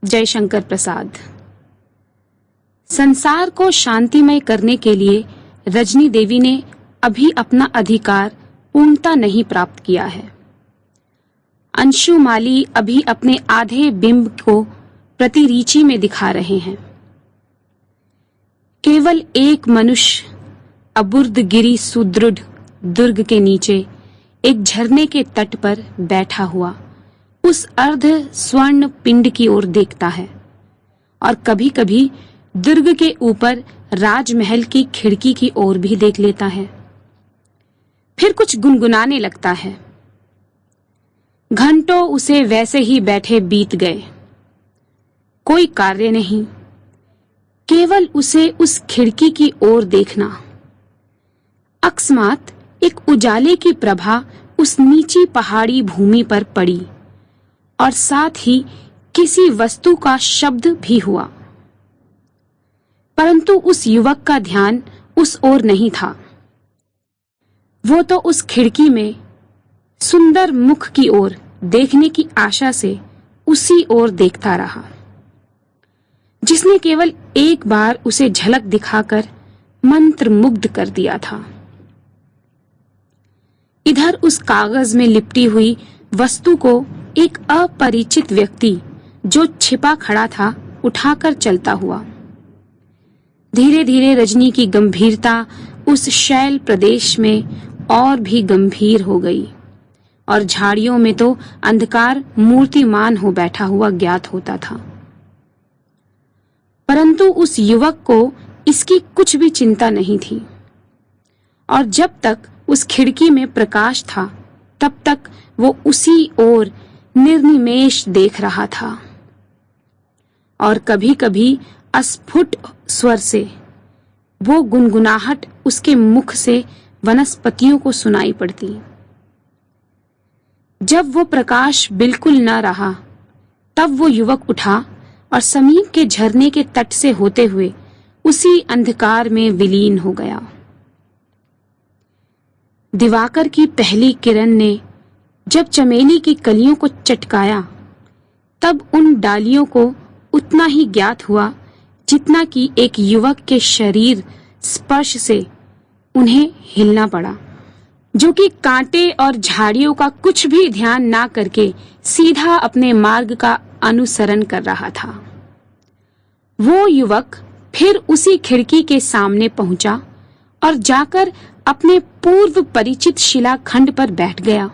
जयशंकर प्रसाद। संसार को शांतिमय करने के लिए रजनी देवी ने अभी अपना अधिकार पूर्णता नहीं प्राप्त किया है। अंशुमाली अभी अपने आधे बिंब को प्रतिरीचि में दिखा रहे हैं। केवल एक मनुष्य अबुर्दगिरी सुदृढ़ दुर्ग के नीचे एक झरने के तट पर बैठा हुआ उस अर्ध स्वर्ण पिंड की ओर देखता है और कभी-कभी दुर्ग के ऊपर राजमहल की खिड़की की ओर भी देख लेता है। फिर कुछ गुनगुनाने लगता है। घंटों उसे वैसे ही बैठे बीत गए। कोई कार्य नहीं, केवल उसे उस खिड़की की ओर देखना। अकस्मात एक उजाले की प्रभा उस नीची पहाड़ी भूमि पर पड़ी और साथ ही किसी वस्तु का शब्द भी हुआ, परंतु उस युवक का ध्यान उस ओर नहीं था। वो तो उस खिड़की में सुंदर मुख की ओर देखने की आशा से उसी ओर देखता रहा जिसने केवल एक बार उसे झलक दिखाकर मंत्रमुग्ध कर दिया था। इधर उस कागज में लिपटी हुई वस्तु को एक अपरिचित व्यक्ति जो छिपा खड़ा था उठाकर चलता हुआ। धीरे धीरे रजनी की गंभीरता उस शैल प्रदेश में और भी गंभीर हो गई और झाड़ियों में तो अंधकार मूर्तिमान हो बैठा हुआ ज्ञात होता था। परंतु उस युवक को इसकी कुछ भी चिंता नहीं थी और जब तक उस खिड़की में प्रकाश था तब तक वो उसी ओर निर्निमेष देख रहा था और कभी-कभी अस्फुट स्वर से वो गुनगुनाहट उसके मुख से वनस्पतियों को सुनाई पड़ती। जब वो प्रकाश बिल्कुल न रहा तब वो युवक उठा और समीप के झरने के तट से होते हुए उसी अंधकार में विलीन हो गया। दिवाकर की पहली किरण ने जब चमेली की कलियों को चटकाया तब उन डालियों को उतना ही ज्ञात हुआ जितना कि एक युवक के शरीर स्पर्श से उन्हें हिलना पड़ा, जो कि कांटे और झाड़ियों का कुछ भी ध्यान ना करके सीधा अपने मार्ग का अनुसरण कर रहा था। वो युवक फिर उसी खिड़की के सामने पहुंचा और जाकर अपने पूर्व परिचित शिलाखंड पर बैठ गया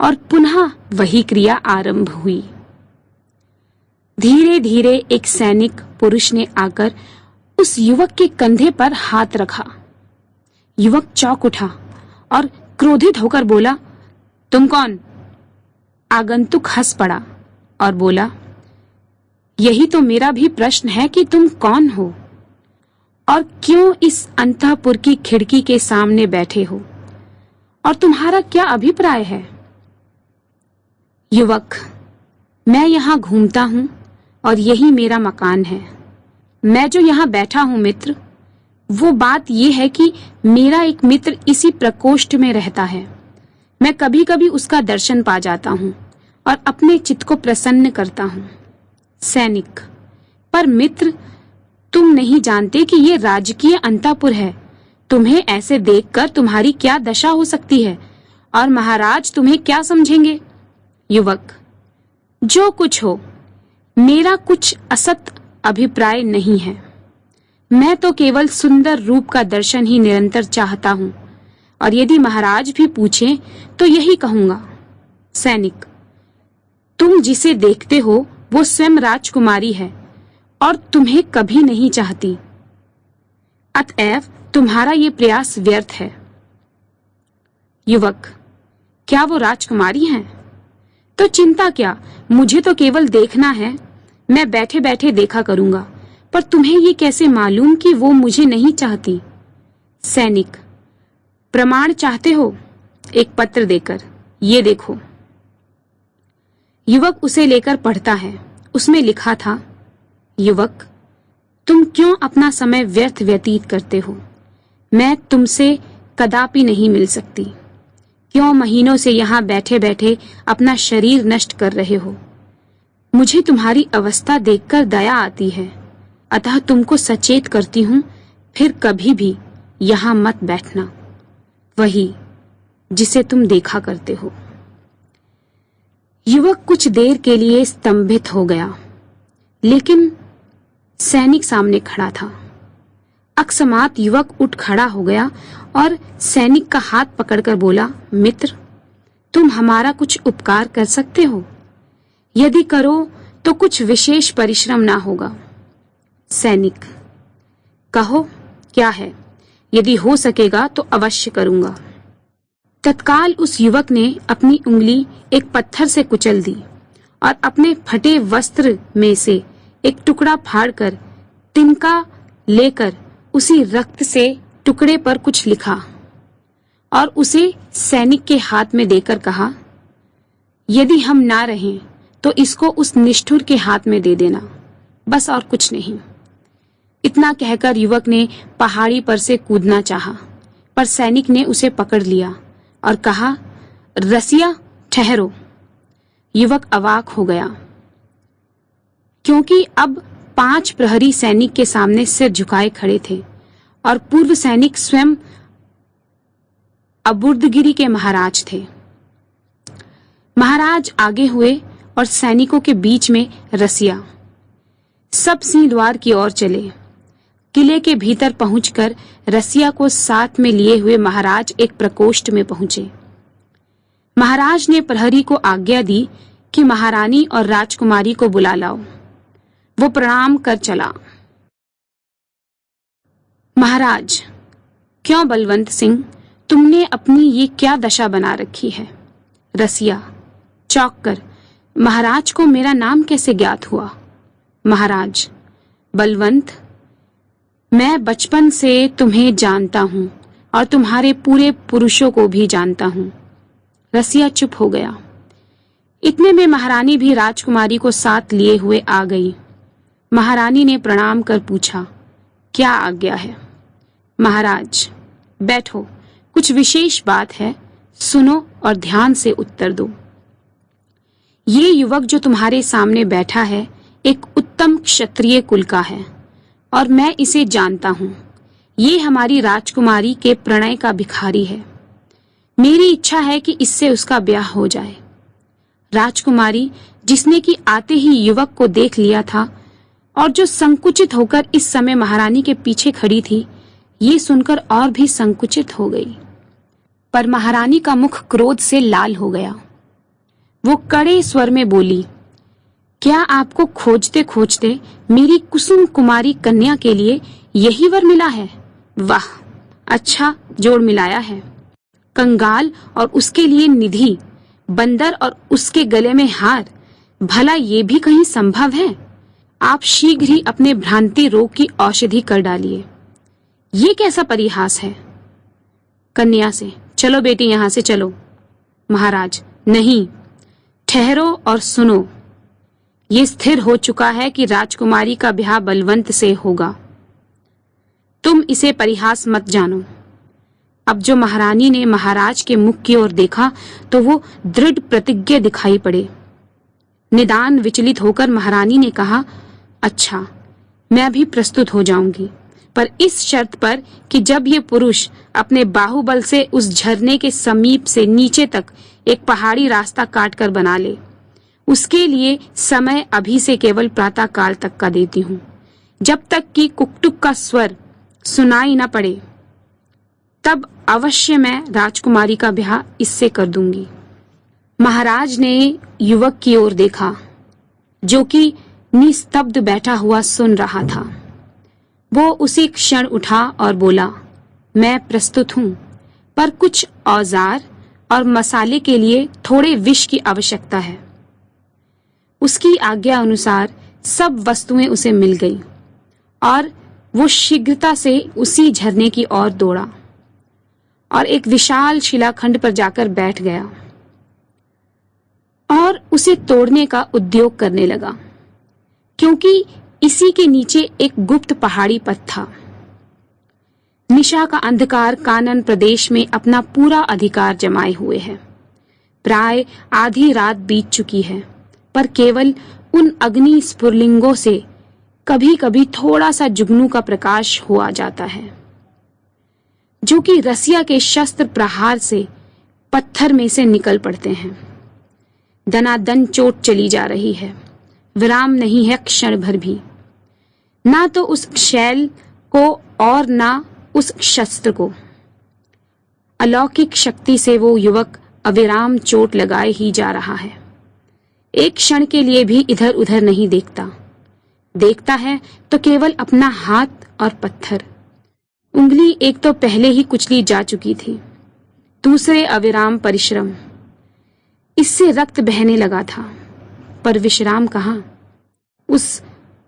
और पुनः वही क्रिया आरंभ हुई। धीरे धीरे एक सैनिक पुरुष ने आकर उस युवक के कंधे पर हाथ रखा। युवक चौंक उठा और क्रोधित होकर बोला, तुम कौन? आगंतुक हंस पड़ा और बोला, यही तो मेरा भी प्रश्न है कि तुम कौन हो और क्यों इस अंतःपुर की खिड़की के सामने बैठे हो और तुम्हारा क्या अभिप्राय है? युवक, मैं यहाँ घूमता हूँ और यही मेरा मकान है। मैं जो यहाँ बैठा हूँ मित्र, वो बात ये है कि मेरा एक मित्र इसी प्रकोष्ठ में रहता है। मैं कभी कभी उसका दर्शन पा जाता हूँ और अपने चित्त को प्रसन्न करता हूँ। सैनिक, पर मित्र, तुम नहीं जानते कि ये राजकीय अंतःपुर है। तुम्हें ऐसे देखकर तुम्हारी क्या दशा हो सकती है और महाराज तुम्हें क्या समझेंगे? युवक, जो कुछ हो, मेरा कुछ असत अभिप्राय नहीं है। मैं तो केवल सुंदर रूप का दर्शन ही निरंतर चाहता हूँ और यदि महाराज भी पूछें तो यही कहूंगा। सैनिक, तुम जिसे देखते हो वो स्वयं राजकुमारी है और तुम्हें कभी नहीं चाहती, अतएव तुम्हारा ये प्रयास व्यर्थ है। युवक, क्या वो राजकुमारी हैं? तो चिंता क्या, मुझे तो केवल देखना है। मैं बैठे बैठे देखा करूंगा, पर तुम्हें ये कैसे मालूम कि वो मुझे नहीं चाहती? सैनिक, प्रमाण चाहते हो? एक पत्र देकर, ये देखो। युवक उसे लेकर पढ़ता है। उसमें लिखा था, युवक, तुम क्यों अपना समय व्यर्थ व्यतीत करते हो? मैं तुमसे कदापि नहीं मिल सकती। क्यों महीनों से यहाँ बैठे बैठे अपना शरीर नष्ट कर रहे हो? मुझे तुम्हारी अवस्था देखकर दया आती है, अतः तुमको सचेत करती हूँ, फिर कभी भी यहाँ मत बैठना, वही जिसे तुम देखा करते हो। युवक कुछ देर के लिए स्तंभित हो गया, लेकिन सैनिक सामने खड़ा था। अकस्मात युवक उठ खड़ा हो गया और सैनिक का हाथ पकड़कर बोला, मित्र, तुम हमारा कुछ उपकार कर सकते हो? यदि करो तो कुछ विशेष परिश्रम ना होगा। सैनिक, कहो क्या है? यदि हो सकेगा तो अवश्य करूंगा। तत्काल उस युवक ने अपनी उंगली एक पत्थर से कुचल दी और अपने फटे वस्त्र में से एक टुकड़ा फाड़कर तिनका लेकर उसी रक्त से टुकड़े पर कुछ लिखा और उसे सैनिक के हाथ में देकर कहा, यदि हम ना रहें तो इसको उस निष्ठुर के हाथ में दे देना, बस और कुछ नहीं। इतना कहकर युवक ने पहाड़ी पर से कूदना चाहा, पर सैनिक ने उसे पकड़ लिया और कहा, रसिया, ठहरो। युवक अवाक हो गया, क्योंकि अब 5 प्रहरी सैनिक के सामने सिर झुकाए खड़े थे और पूर्व सैनिक स्वयं अबुर्दगिरी के महाराज थे। महाराज आगे हुए और सैनिकों के बीच में रसिया। सब सिंह द्वार की ओर चले। किले के भीतर पहुंचकर रसिया को साथ में लिए हुए महाराज एक प्रकोष्ठ में पहुंचे। महाराज ने प्रहरी को आज्ञा दी कि महारानी और राजकुमारी को बुला लाओ। वो प्रणाम कर चला। महाराज, क्यों बलवंत सिंह, तुमने अपनी ये क्या दशा बना रखी है? रसिया चौंक कर, महाराज को मेरा नाम कैसे ज्ञात हुआ? महाराज, बलवंत, मैं बचपन से तुम्हें जानता हूं और तुम्हारे पूरे पुरुषों को भी जानता हूं। रसिया चुप हो गया। इतने में महारानी भी राजकुमारी को साथ लिए हुए आ गई। महारानी ने प्रणाम कर पूछा, क्या आज्ञा है? महाराज, बैठो, कुछ विशेष बात है, सुनो और ध्यान से उत्तर दो। ये युवक जो तुम्हारे सामने बैठा है एक उत्तम क्षत्रिय कुल का है और मैं इसे जानता हूं। ये हमारी राजकुमारी के प्रणय का भिखारी है। मेरी इच्छा है कि इससे उसका ब्याह हो जाए। राजकुमारी, जिसने कि आते ही युवक को देख लिया था और जो संकुचित होकर इस समय महारानी के पीछे खड़ी थी, ये सुनकर और भी संकुचित हो गई। पर महारानी का मुख क्रोध से लाल हो गया। वो कड़े स्वर में बोली, क्या आपको खोजते खोजते मेरी कुसुम कुमारी कन्या के लिए यही वर मिला है? वाह, अच्छा जोड़ मिलाया है। कंगाल और उसके लिए निधि, बंदर और उसके गले में हार, भला ये भी कहीं संभव है? आप शीघ्र ही अपने भ्रांति रोग की औषधि कर डालिए। ये कैसा परिहास है? कन्या से, चलो बेटी, यहां से चलो। महाराज, नहीं, ठहरो और सुनो। ये स्थिर हो चुका है कि राजकुमारी का ब्याह बलवंत से होगा। तुम इसे परिहास मत जानो। अब जो महारानी ने महाराज के मुख की ओर देखा तो वो दृढ़ प्रतिज्ञ दिखाई पड़े। निदान विचलित होकर महारानी ने कहा, अच्छा, मैं अभी प्रस्तुत हो जाऊंगी, पर इस शर्त पर कि जब ये पुरुष अपने बाहुबल से उस झरने के समीप से नीचे तक एक पहाड़ी रास्ता काट कर बना ले। उसके लिए समय अभी से केवल प्रातः काल तक का देती हूँ, जब तक कि कुकटुक का स्वर सुनाई न पड़े, तब अवश्य मैं राजकुमारी का ब्याह इससे कर दूंगी। महाराज ने युवक की ओर देखा, जो कि निस्तब्ध बैठा हुआ सुन रहा था। वो उसी क्षण उठा और बोला, मैं प्रस्तुत हूँ, पर कुछ औजार और मसाले के लिए थोड़े विष की आवश्यकता है। उसकी आज्ञा अनुसार सब वस्तुएं उसे मिल गई और वो शीघ्रता से उसी झरने की ओर दौड़ा और एक विशाल शिलाखंड पर जाकर बैठ गया और उसे तोड़ने का उद्योग करने लगा, क्योंकि इसी के नीचे एक गुप्त पहाड़ी पथ था। निशा का अंधकार कानन प्रदेश में अपना पूरा अधिकार जमाए हुए है। प्राय आधी रात बीत चुकी है, पर केवल उन अग्नि स्फुलिंगों से कभी कभी थोड़ा सा जुगनू का प्रकाश हो आ जाता है, जो कि रसिया के शस्त्र प्रहार से पत्थर में से निकल पड़ते हैं। दनादन चोट चली जा रही है, विराम नहीं है क्षण भर भी, ना तो उस शैल को और ना उस शस्त्र को। अलौकिक शक्ति से वो युवक अविराम चोट लगाए ही जा रहा है। एक क्षण के लिए भी इधर उधर नहीं देखता, देखता है तो केवल अपना हाथ और पत्थर। उंगली एक तो पहले ही कुचली जा चुकी थी, दूसरे अविराम परिश्रम, इससे रक्त बहने लगा था, पर विश्राम कहाँ। उस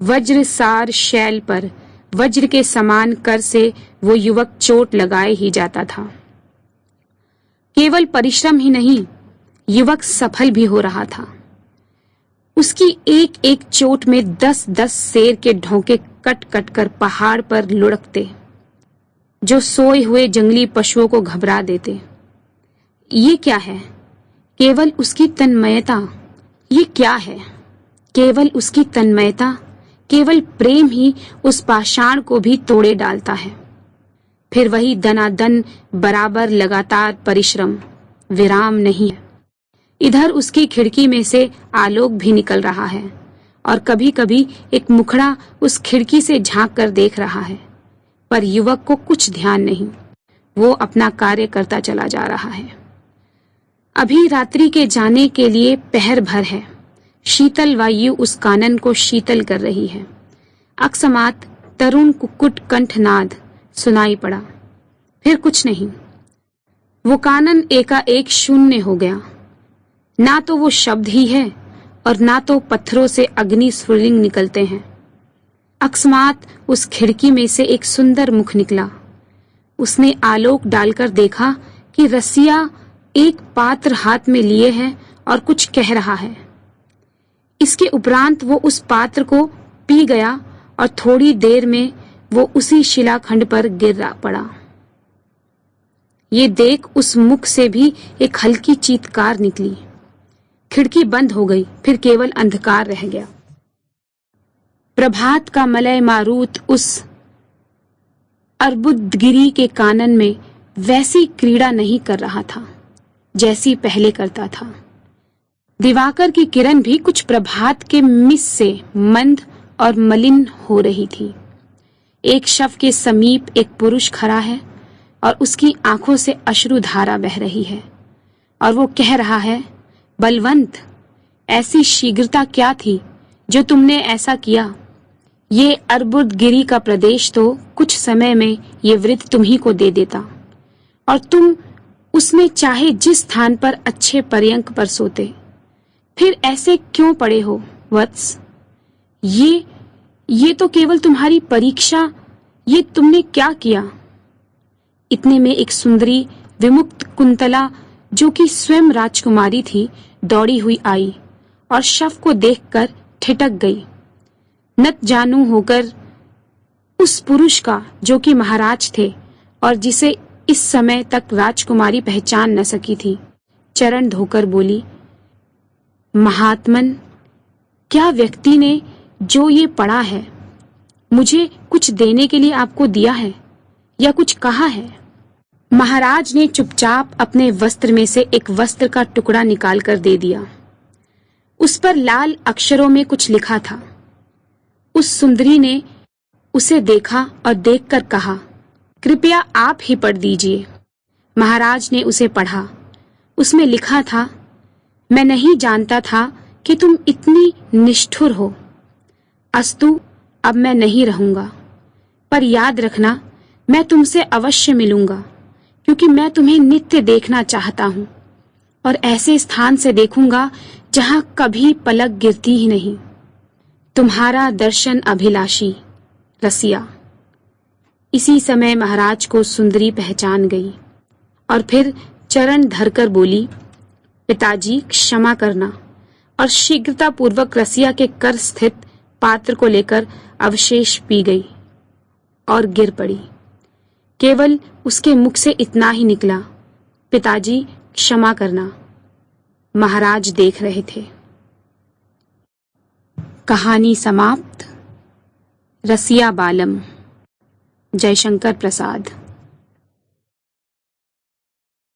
वज्रसार शैल पर वज्र के समान कर से वो युवक चोट लगाए ही जाता था। केवल परिश्रम ही नहीं, युवक सफल भी हो रहा था। उसकी एक एक चोट में 10-10 शेर के ढोंके कट कट कर पहाड़ पर लुढ़कते, जो सोए हुए जंगली पशुओं को घबरा देते। ये क्या है? केवल उसकी तन्मयता। ये क्या है? केवल उसकी तन्मयता। केवल प्रेम ही उस पाषाण को भी तोड़े डालता है। फिर वही दनादन बराबर लगातार परिश्रम, विराम नहीं है। इधर उसकी खिड़की में से आलोक भी निकल रहा है और कभी कभी एक मुखड़ा उस खिड़की से झांक कर देख रहा है, पर युवक को कुछ ध्यान नहीं। वो अपना कार्य करता चला जा रहा है। अभी रात्रि के जाने के लिए पहर भर है। शीतल वायु उस कानन को शीतल कर रही है। अकस्मात तरुण कुक्कुट कंठनाद सुनाई पड़ा, फिर कुछ नहीं। वो कानन एकाएक शून्य हो गया। ना तो वो शब्द ही है और ना तो पत्थरों से अग्नि स्फुलिंग निकलते हैं। अकस्मात उस खिड़की में से एक सुंदर मुख निकला। उसने आलोक डालकर देखा कि रसिया एक पात्र हाथ में लिए है और कुछ कह रहा है। इसके उपरांत वो उस पात्र को पी गया और थोड़ी देर में वो उसी शिलाखंड पर गिर पड़ा। ये देख उस मुख से भी एक हल्की चीत्कार निकली। खिड़की बंद हो गई, फिर केवल अंधकार रह गया। प्रभात का मलय मारूत उस अर्बुदगिरी के कानन में वैसी क्रीड़ा नहीं कर रहा था जैसी पहले करता था। दिवाकर की किरण भी कुछ प्रभात के मिस से मंद और मलिन हो रही थी। एक शव के समीप एक पुरुष खड़ा है और उसकी आंखों से अश्रुधारा बह रही है और वो कह रहा है, बलवंत, ऐसी शीघ्रता क्या थी जो तुमने ऐसा किया? ये अर्बुदगिरी का प्रदेश तो कुछ समय में ये वृत्त तुम्ही को दे देता और तुम उसमें चाहे जिस स्थान पर अच्छे पर्यंक पर सोते। फिर ऐसे क्यों पड़े हो वत्स? ये तो केवल तुम्हारी परीक्षा। ये तुमने क्या किया? इतने में एक सुंदरी विमुक्त कुंतला, जो कि स्वयं राजकुमारी थी, दौड़ी हुई आई और शव को देखकर ठिठक गई। नत जानू होकर उस पुरुष का, जो कि महाराज थे और जिसे इस समय तक राजकुमारी पहचान न सकी थी, चरण धोकर बोली, महात्मन, क्या व्यक्ति ने जो ये पढ़ा है मुझे कुछ देने के लिए आपको दिया है या कुछ कहा है? महाराज ने चुपचाप अपने वस्त्र में से एक वस्त्र का टुकड़ा निकालकर दे दिया। उस पर लाल अक्षरों में कुछ लिखा था। उस सुंदरी ने उसे देखा और देखकर कहा, कृपया आप ही पढ़ दीजिए। महाराज ने उसे पढ़ा। उसमें लिखा था, मैं नहीं जानता था कि तुम इतनी निष्ठुर हो। अस्तु, अब मैं नहीं रहूंगा, पर याद रखना, मैं तुमसे अवश्य मिलूंगा, क्योंकि मैं तुम्हें नित्य देखना चाहता हूं और ऐसे स्थान से देखूंगा जहां कभी पलक गिरती ही नहीं। तुम्हारा दर्शन अभिलाषी, रसिया। इसी समय महाराज को सुंदरी पहचान गई और फिर चरण धरकर बोली, पिताजी क्षमा करना, और शीघ्रता पूर्वक रसिया के कर स्थित पात्र को लेकर अवशेष पी गई और गिर पड़ी। केवल उसके मुख से इतना ही निकला, पिताजी क्षमा करना। महाराज देख रहे थे। कहानी समाप्त। रसिया बालम। जयशंकर प्रसाद।